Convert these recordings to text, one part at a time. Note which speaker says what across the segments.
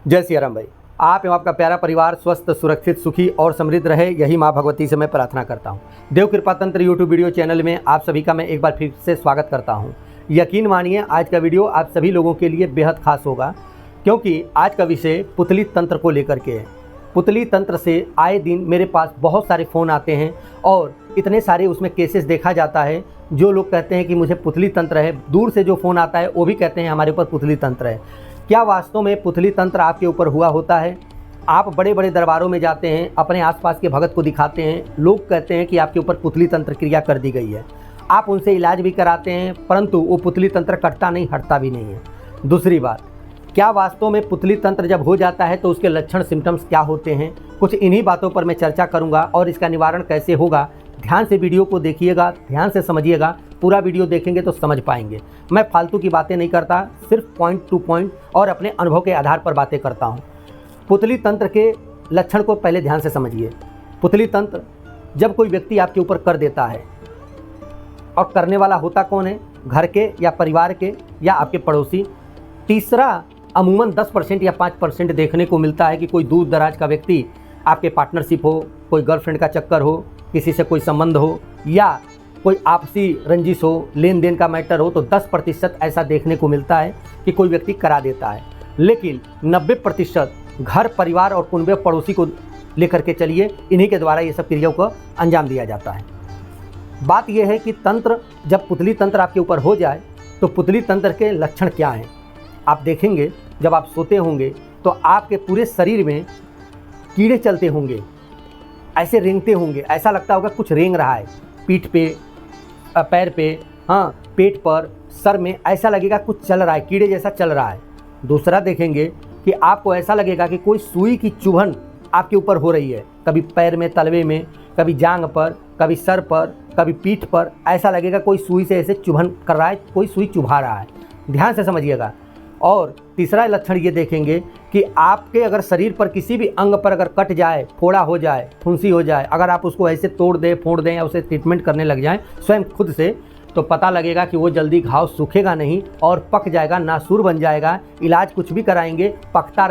Speaker 1: जय सिया राम भाई। आप एवं आपका प्यारा परिवार स्वस्थ, सुरक्षित, सुखी और समृद्ध रहे, यही माँ भगवती से मैं प्रार्थना करता हूँ। देव कृपा तंत्र यूट्यूब वीडियो चैनल में आप सभी का मैं एक बार फिर से स्वागत करता हूँ। यकीन मानिए आज का वीडियो आप सभी लोगों के लिए बेहद खास होगा, क्योंकि आज का विषय पुतली तंत्र को लेकर के है। पुतली तंत्र से आए दिन मेरे पास बहुत सारे फ़ोन आते हैं और इतने सारे उसमें केसेस देखा जाता है। जो लोग कहते हैं कि मुझे पुतली तंत्र है, दूर से जो फ़ोन आता है वो भी कहते हैं हमारे ऊपर पुतली तंत्र है। क्या वास्तव में पुतली तंत्र आपके ऊपर हुआ होता है? आप बड़े बड़े दरबारों में जाते हैं, अपने आसपास के भगत को दिखाते हैं, लोग कहते हैं कि आपके ऊपर पुतली तंत्र क्रिया कर दी गई है। आप उनसे इलाज भी कराते हैं, परंतु वो पुतली तंत्र कटता नहीं, हटता भी नहीं है। दूसरी बात, क्या वास्तव में पुतली तंत्र जब हो जाता है तो उसके लक्षण सिम्टम्स क्या होते हैं? कुछ इन्हीं बातों पर मैं चर्चा करूंगा और इसका निवारण कैसे होगा। ध्यान से वीडियो को देखिएगा, ध्यान से समझिएगा। पूरा वीडियो देखेंगे तो समझ पाएंगे। मैं फालतू की बातें नहीं करता, सिर्फ पॉइंट टू पॉइंट और अपने अनुभव के आधार पर बातें करता हूँ। पुतली तंत्र के लक्षण को पहले ध्यान से समझिए। पुतली तंत्र जब कोई व्यक्ति आपके ऊपर कर देता है, और करने वाला होता कौन है? घर के या परिवार के या आपके पड़ोसी। तीसरा, अमूमन 10% या 5% देखने को मिलता है कि कोई दूर दराज का व्यक्ति आपके पार्टनरशिप हो, कोई गर्लफ्रेंड का चक्कर हो, किसी से कोई संबंध हो या कोई आपसी रंजिश हो, लेन देन का मैटर हो, तो 10% ऐसा देखने को मिलता है कि कोई व्यक्ति करा देता है। लेकिन 90% घर, परिवार और कुनबे पड़ोसी को लेकर के चलिए, इन्हीं के द्वारा ये सब क्रियाओं को अंजाम दिया जाता है। बात यह है कि तंत्र जब पुतली तंत्र आपके ऊपर हो जाए तो पुतली तंत्र के लक्षण क्या हैं? आप देखेंगे जब आप सोते होंगे तो आपके पूरे शरीर में कीड़े चलते होंगे, ऐसे रेंगते होंगे, ऐसा लगता होगा कुछ रेंग रहा है पीठ पे, पैर पे, हाँ पेट पर, सर में, ऐसा लगेगा कुछ चल रहा है, कीड़े जैसा चल रहा है। दूसरा देखेंगे कि आपको ऐसा लगेगा कि कोई सुई की चुभन आपके ऊपर हो रही है, कभी पैर में, तलवे में, कभी जांघ पर, कभी सर पर, कभी पीठ पर, ऐसा लगेगा कोई सुई से ऐसे चुभन कर रहा है, कोई सुई चुभा रहा है। ध्यान से समझिएगा। और तीसरा लक्षण ये देखेंगे कि आपके अगर शरीर पर किसी भी अंग पर अगर कट जाए, फोड़ा हो जाए, फुंसी हो जाए, अगर आप उसको ऐसे तोड़ दें, फोड़ दें या उसे ट्रीटमेंट करने लग जाएं स्वयं खुद से, तो पता लगेगा कि वो जल्दी घाव सूखेगा नहीं और पक जाएगा, नासूर बन जाएगा। इलाज कुछ भी कराएंगे, पकता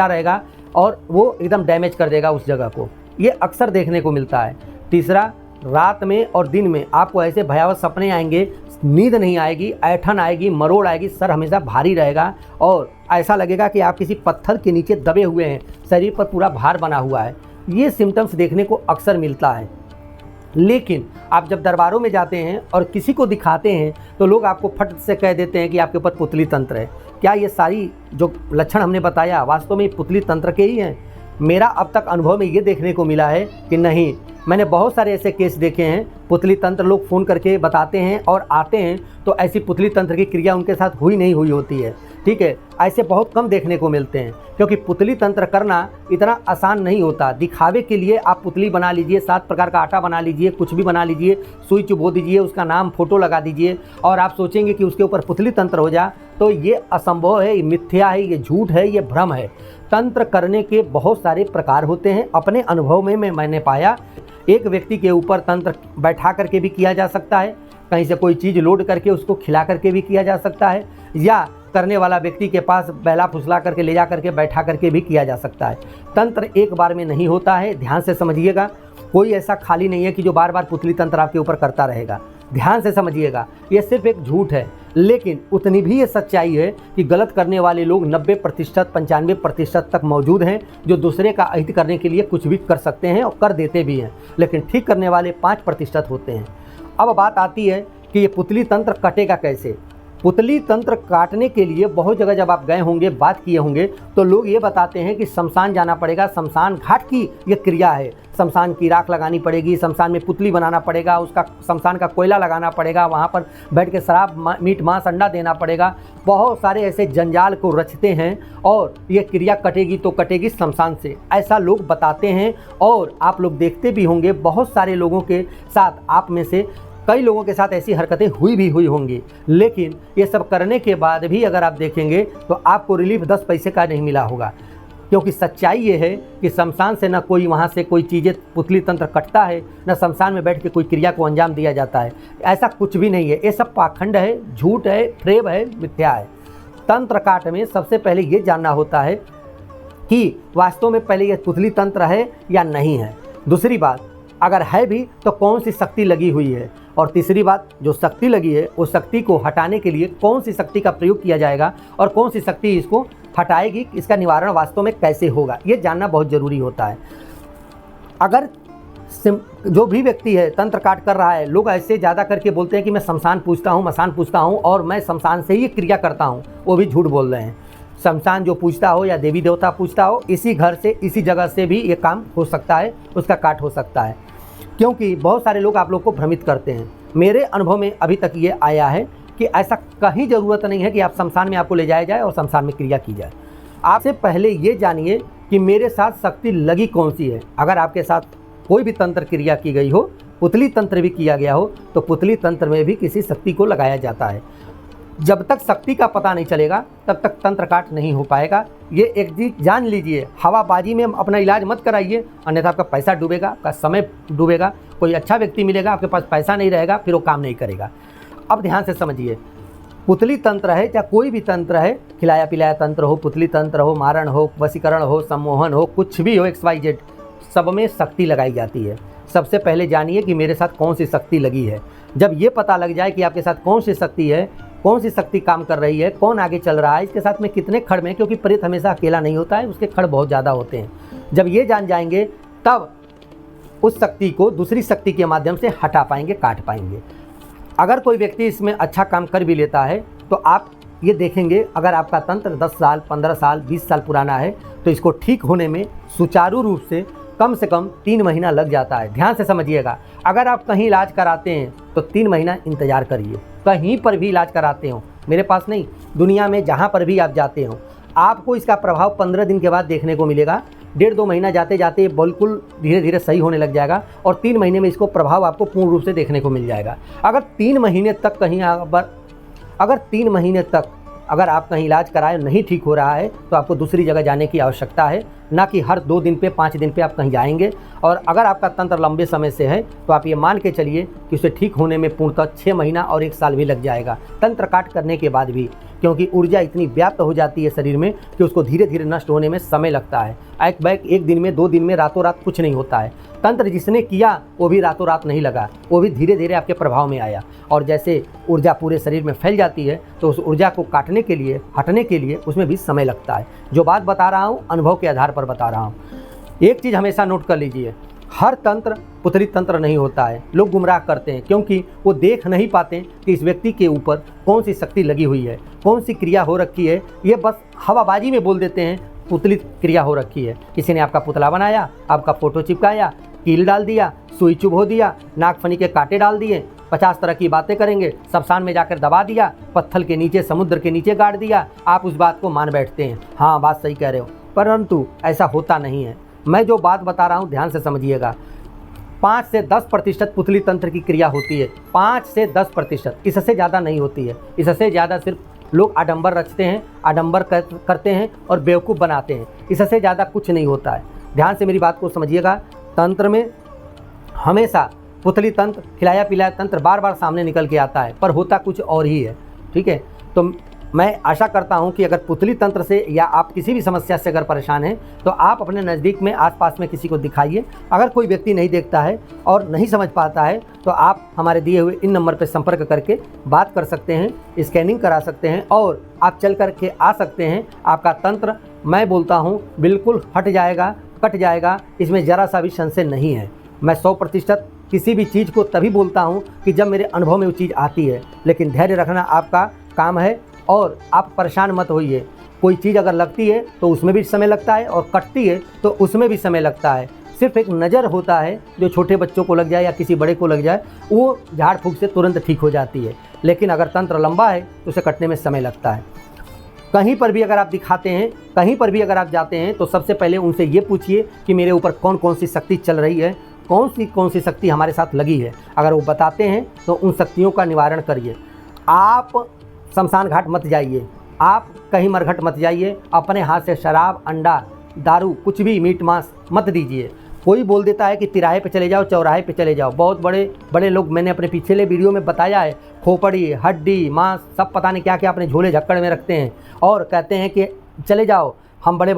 Speaker 1: रहेगा और वो एकदम डैमेज कर देगा उस जगह को। ये अक्सर देखने को मिलता है। तीसरा, रात में और दिन में आपको ऐसे भयावह सपने आएंगे, नींद नहीं आएगी, ऐंठन आएगी, मरोड़ आएगी, सर हमेशा भारी रहेगा और ऐसा लगेगा कि आप किसी पत्थर के नीचे दबे हुए हैं, शरीर पर पूरा भार बना हुआ है। ये सिम्टम्स देखने को अक्सर मिलता है। लेकिन आप जब दरबारों में जाते हैं और किसी को दिखाते हैं तो लोग आपको फट से कह देते हैं कि आपके ऊपर पुतली तंत्र है। क्या ये सारी जो लक्षण हमने बताया वास्तव में पुतली तंत्र के ही हैं? मेरा अब तक अनुभव में ये देखने को मिला है कि नहीं। मैंने बहुत सारे ऐसे केस देखे हैं, पुतली तंत्र लोग फ़ोन करके बताते हैं और आते हैं तो ऐसी पुतली तंत्र की क्रिया उनके साथ हुई नहीं हुई होती है। ठीक है, ऐसे बहुत कम देखने को मिलते हैं, क्योंकि पुतली तंत्र करना इतना आसान नहीं होता। दिखावे के लिए आप पुतली बना लीजिए, 7 प्रकार का आटा बना लीजिए, कुछ भी बना लीजिए, सुई चुभो दीजिए, उसका नाम फोटो लगा दीजिए और आप सोचेंगे कि उसके ऊपर पुतली तंत्र हो जा, तो ये असंभव है, ये मिथ्या है, ये झूठ है, ये भ्रम है। तंत्र करने के बहुत सारे प्रकार होते हैं। अपने अनुभव में मैंने पाया, एक व्यक्ति के ऊपर तंत्र बैठा करके भी किया जा सकता है, कहीं से कोई चीज़ लोड करके उसको खिला करके भी किया जा सकता है, या करने वाला व्यक्ति के पास बहला फुसला करके ले जा करके बैठा करके भी किया जा सकता है। तंत्र एक बार में नहीं होता है, ध्यान से समझिएगा। कोई ऐसा खाली नहीं है कि जो बार बार पुतली तंत्र आपके ऊपर करता रहेगा। ध्यान से समझिएगा, ये सिर्फ एक झूठ है। लेकिन उतनी भी ये सच्चाई है कि गलत करने वाले लोग 90%, 95% तक मौजूद हैं, जो दूसरे का अहित करने के लिए कुछ भी कर सकते हैं और कर देते भी हैं। लेकिन ठीक करने वाले 5% होते हैं। अब बात आती है कि ये पुतली तंत्र कटेगा कैसे। पुतली तंत्र काटने के लिए बहुत जगह जब आप गए होंगे, बात किए होंगे, तो लोग ये बताते हैं कि शमशान जाना पड़ेगा, शमशान घाट की ये क्रिया है, शमशान की राख लगानी पड़ेगी, शमशान में पुतली बनाना पड़ेगा, उसका शमशान का कोयला लगाना पड़ेगा, वहाँ पर बैठ के शराब, मीट, मांस, अंडा देना पड़ेगा। बहुत सारे ऐसे जंजाल को रचते हैं और ये क्रिया कटेगी तो कटेगी शमशान से, ऐसा लोग बताते हैं। और आप लोग देखते भी होंगे, बहुत सारे लोगों के साथ, आप में से कई लोगों के साथ ऐसी हरकतें हुई होंगी। लेकिन ये सब करने के बाद भी अगर आप देखेंगे तो आपको रिलीफ 10 पैसे का नहीं मिला होगा, क्योंकि सच्चाई ये है कि शमशान से ना कोई वहाँ से कोई चीज़ें पुतली तंत्र कटता है, ना शमशान में बैठ के कोई क्रिया को अंजाम दिया जाता है। ऐसा कुछ भी नहीं है, ये सब पाखंड है, झूठ है, फ्रेब है, मिथ्या है। तंत्र काट में सबसे पहले ये जानना होता है कि वास्तव में पहले ये पुतली तंत्र है या नहीं है। दूसरी बात, अगर है भी तो कौन सी शक्ति लगी हुई है। और तीसरी बात, जो शक्ति लगी है उस शक्ति को हटाने के लिए कौन सी शक्ति का प्रयोग किया जाएगा और कौन सी शक्ति इसको हटाएगी, इसका निवारण वास्तव में कैसे होगा, ये जानना बहुत ज़रूरी होता है। अगर जो भी व्यक्ति है तंत्र काट कर रहा है, लोग ऐसे ज़्यादा करके बोलते हैं कि मैं शमशान पूजता हूँ, मसान पूजता हूँ और मैं शमशान से ही क्रिया करता हूँ, वो भी झूठ बोल रहे हैं। शमशान जो पूजता हो या देवी देवता पूजता हो, इसी घर से इसी जगह से भी ये काम हो सकता है, उसका काट हो सकता है। क्योंकि बहुत सारे लोग आप लोग को भ्रमित करते हैं। मेरे अनुभव में अभी तक ये आया है कि ऐसा कहीं ज़रूरत नहीं है कि आप शमशान में आपको ले जाया जाए और शमशान में क्रिया की जाए। आपसे पहले ये जानिए कि मेरे साथ शक्ति लगी कौन सी है। अगर आपके साथ कोई भी तंत्र क्रिया की गई हो, पुतली तंत्र भी किया गया हो, तो पुतली तंत्र में भी किसी शक्ति को लगाया जाता है। जब तक शक्ति का पता नहीं चलेगा तब तक तंत्र काट नहीं हो पाएगा। ये एक चीज जान लीजिए, हवाबाजी में अपना इलाज मत कराइए, अन्यथा आपका पैसा डूबेगा, आपका समय डूबेगा। कोई अच्छा व्यक्ति मिलेगा, आपके पास पैसा नहीं रहेगा, फिर वो काम नहीं करेगा। अब ध्यान से समझिए, पुतली तंत्र है या कोई भी तंत्र है, खिलाया पिलाया तंत्र हो, पुतली तंत्र हो, मारण हो, वशीकरण हो, सम्मोहन हो, कुछ भी हो, XYZ, सब में शक्ति लगाई जाती है। सबसे पहले जानिए कि मेरे साथ कौन सी शक्ति लगी है। जब ये पता लग जाए कि आपके साथ कौन सी शक्ति है, कौन सी शक्ति काम कर रही है, कौन आगे चल रहा है, इसके साथ में कितने खड़ में, क्योंकि प्रेत हमेशा अकेला नहीं होता है, उसके खड़ बहुत ज़्यादा होते हैं। जब ये जान जाएंगे तब उस शक्ति को दूसरी शक्ति के माध्यम से हटा पाएंगे, काट पाएंगे। अगर कोई व्यक्ति इसमें अच्छा काम कर भी लेता है तो आप ये देखेंगे, अगर आपका तंत्र 10 साल, 15 साल, 20 साल पुराना है तो इसको ठीक होने में सुचारू रूप से कम 3 महीना लग जाता है। ध्यान से समझिएगा, अगर आप कहीं इलाज कराते हैं तो 3 महीना इंतज़ार करिए। कहीं पर भी इलाज कराते हो, मेरे पास नहीं, दुनिया में जहाँ पर भी आप जाते हो, आपको इसका प्रभाव 15 दिन के बाद देखने को मिलेगा। 1.5-2 महीना जाते जाते बिल्कुल धीरे धीरे सही होने लग जाएगा और 3 महीने में इसको प्रभाव आपको पूर्ण रूप से देखने को मिल जाएगा। अगर 3 महीने तक अगर आप कहीं इलाज कराए नहीं ठीक हो रहा है तो आपको दूसरी जगह जाने की आवश्यकता है, ना कि हर 2 दिन पे 5 दिन पे आप कहीं जाएंगे। और अगर आपका तंत्र लंबे समय से है तो आप ये मान के चलिए कि उसे ठीक होने में पूर्णतः 6 महीना और 1 साल भी लग जाएगा, तंत्र काट करने के बाद भी, क्योंकि ऊर्जा इतनी व्याप्त हो जाती है शरीर में कि उसको धीरे धीरे नष्ट होने में समय लगता है। एक दिन में, 2 दिन में, रातों रात कुछ नहीं होता है। तंत्र जिसने किया वो भी रातों रात नहीं लगा, वो भी धीरे धीरे आपके प्रभाव में आया। और जैसे ऊर्जा पूरे शरीर में फैल जाती है तो उस ऊर्जा को काटने के लिए, हटने के लिए उसमें भी समय लगता है। जो बात बता रहा हूँ अनुभव के आधार पर बता रहा हूँ। एक चीज़ हमेशा नोट कर लीजिए, हर तंत्र पुतली तंत्र नहीं होता है। लोग गुमराह करते हैं क्योंकि वो देख नहीं पाते कि इस व्यक्ति के ऊपर कौन सी शक्ति लगी हुई है, कौन सी क्रिया हो रखी है। ये बस हवाबाजी में बोल देते हैं पुतली क्रिया हो रखी है। किसी ने आपका पुतला बनाया, आपका फोटो चिपकाया, कील डाल दिया, सुई चुभो दिया, नागफनी के कांटे डाल दिए, 50 तरह की बातें करेंगे, शमशान में जाकर दबा दिया, पत्थर के नीचे, समुद्र के नीचे गाड़ दिया। आप उस बात को मान बैठते हैं, हाँ बात सही कह रहे हो, परंतु ऐसा होता नहीं है। मैं जो बात बता रहा हूँ ध्यान से समझिएगा, 5 से 10% पुतली तंत्र की क्रिया होती है, 5 से 10%, इससे ज़्यादा नहीं होती है। इससे ज़्यादा सिर्फ लोग आडंबर रचते हैं, आडंबर करते हैं और बेवकूफ़ बनाते हैं, इससे ज़्यादा कुछ नहीं होता है। ध्यान से मेरी बात को समझिएगा, तंत्र में हमेशा पुतली तंत्र, खिलाया पिलाया तंत्र बार बार सामने निकल के आता है, पर होता कुछ और ही है। ठीक है, तो मैं आशा करता हूं कि अगर पुतली तंत्र से या आप किसी भी समस्या से अगर परेशान हैं तो आप अपने नज़दीक में, आसपास में किसी को दिखाइए। अगर कोई व्यक्ति नहीं देखता है और नहीं समझ पाता है तो आप हमारे दिए हुए इन नंबर पर संपर्क करके बात कर सकते हैं, स्कैनिंग करा सकते हैं और आप चल कर के आ सकते हैं। आपका तंत्र, मैं बोलता हूँ, बिल्कुल हट जाएगा, कट जाएगा, इसमें ज़रा सा भी संशय नहीं है। मैं 100% किसी भी चीज़ को तभी बोलता हूँ कि जब मेरे अनुभव में वो चीज़ आती है, लेकिन धैर्य रखना आपका काम है और आप परेशान मत होइए। कोई चीज़ अगर लगती है तो उसमें भी समय लगता है और कटती है तो उसमें भी समय लगता है। सिर्फ एक नज़र होता है जो छोटे बच्चों को लग जाए या किसी बड़े को लग जाए, वो झाड़ फूँक से तुरंत ठीक हो जाती है, लेकिन अगर तंत्र लंबा है तो उसे कटने में समय लगता है। कहीं पर भी अगर आप दिखाते हैं, कहीं पर भी अगर आप जाते हैं तो सबसे पहले उनसे ये पूछिए कि मेरे ऊपर कौन कौन सी शक्ति चल रही है, कौन सी शक्ति हमारे साथ लगी है। अगर वो बताते हैं तो उन शक्तियों का निवारण करिए। आप शमशान घाट मत जाइए, आप कहीं मरघट मत जाइए, अपने हाथ से शराब, अंडा, दारू, कुछ भी मीट मांस मत दीजिए। कोई बोल देता है कि तिराहे पे चले जाओ, चौराहे पे चले जाओ। बहुत बड़े बड़े लोग, मैंने अपने पिछले वीडियो में बताया है, खोपड़ी, हड्डी, मांस, सब पता नहीं क्या क्या अपने झोले झक्कड़ में रखते हैं और कहते हैं कि चले जाओ हम बड़े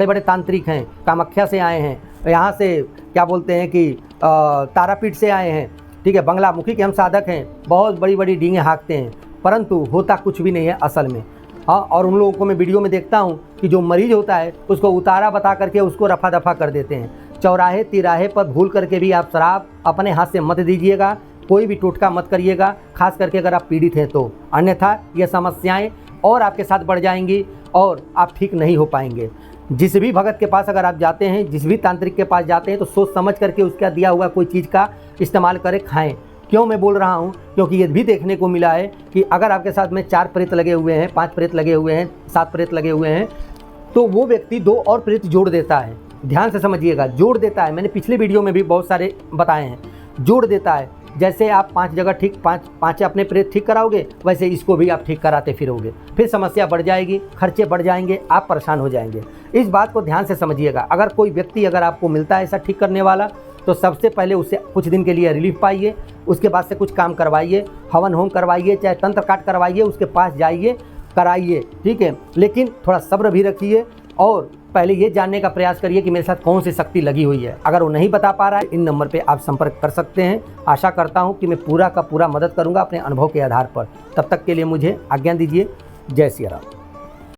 Speaker 1: बड़े तांत्रिक हैं, कामाख्या से आए हैं, यहाँ से क्या बोलते हैं कि तारापीठ से आए हैं, ठीक है, बंगलामुखी के हम साधक हैं, बहुत बड़ी बड़ी डींगे हाँकते हैं, परंतु होता कुछ भी नहीं है असल में। हाँ, और उन लोगों को मैं वीडियो में देखता हूँ कि जो मरीज होता है उसको उतारा बता करके उसको रफा दफा कर देते हैं। चौराहे तिराहे पर भूल करके भी आप शराब अपने हाथ से मत दीजिएगा, कोई भी टोटका मत करिएगा, खास करके अगर आप पीड़ित हैं तो, अन्यथा ये समस्याएं और आपके साथ बढ़ जाएंगी और आप ठीक नहीं हो पाएंगे। जिस भी भगत के पास अगर आप जाते हैं, जिस भी तांत्रिक के पास जाते हैं, तो सोच समझ करके उसका दिया हुआ कोई चीज़ का इस्तेमाल करें, खाएं। क्यों मैं बोल रहा हूँ? क्योंकि ये भी देखने को मिला है कि अगर आपके साथ में 4 प्रेत लगे हुए हैं, 5 प्रेत लगे हुए हैं, 7 प्रेत लगे हुए हैं, तो वो व्यक्ति 2 और प्रेत जोड़ देता है। ध्यान से समझिएगा, जोड़ देता है। मैंने पिछले वीडियो में भी बहुत सारे बताए हैं, जोड़ देता है। जैसे आप 5 जगह ठीक 5 अपने प्रेत ठीक कराओगे, वैसे इसको भी आप ठीक कराते फिरोगे, फिर समस्या बढ़ जाएगी, खर्चे बढ़ जाएंगे, आप परेशान हो जाएंगे। इस बात को ध्यान से समझिएगा। अगर कोई व्यक्ति अगर आपको मिलता है ऐसा ठीक करने वाला, तो सबसे पहले उससे कुछ दिन के लिए रिलीफ पाइए, उसके बाद से कुछ काम करवाइए, हवन होम करवाइए, चाहे तंत्र काट करवाइए, उसके पास जाइए, कराइए, ठीक है। लेकिन थोड़ा सब्र भी रखिए और पहले ये जानने का प्रयास करिए कि मेरे साथ कौन सी शक्ति लगी हुई है। अगर वो नहीं बता पा रहा है, इन नंबर पे आप संपर्क कर सकते हैं। आशा करता हूँ कि मैं पूरा का पूरा मदद करूँगा अपने अनुभव के आधार पर। तब तक के लिए मुझे आज्ञा दीजिए। जय सिया राम।